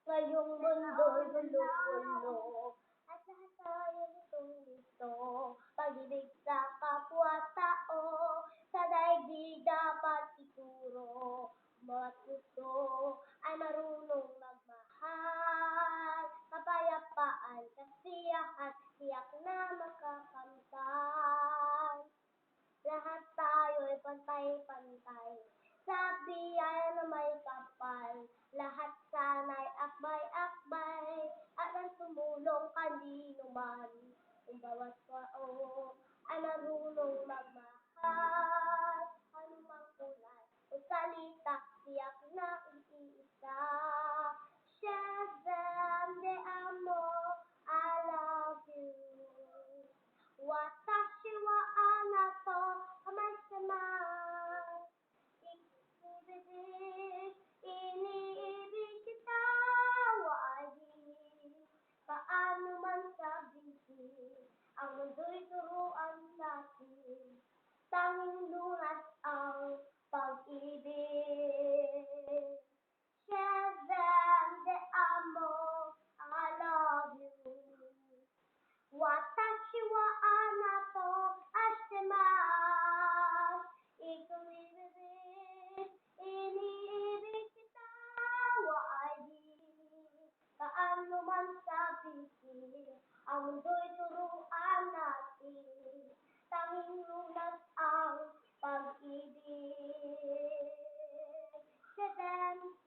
Ngayong mundo'y gulo-gulo at lahat tayo nitong-ito. Pag-ibig sa kapwa-tao, sa daigdig dapat ituro. Bawat puso ay marunong magmahal, kapayapaan, kasiyahan, tiyak na makakamtan. Lahat tayo'y pantay-pantay, sa biyaya na may kapal. Lahat sana'y akbay-akbay, at ang tumulong kanino man. Kung bawat tao ay marunong magmahal, anumang kulay o salita, tiyak na iisa. Shazam de amor, I love you. Watashi wa anato kamay-sama. Ibig, iniibig kita, wagi. Paano man sabihin, ang mundo'y turuan natin. Tanging lunas ang pag-ibig. Shazam de amor, I love you. Watashi wa anato ashitemasu. Ikaw ibig, iniibig kita, wagi. Paano man sabihin, ang mundo'y turuan natin. Tanging lunas ang pag-ibig. Shazam!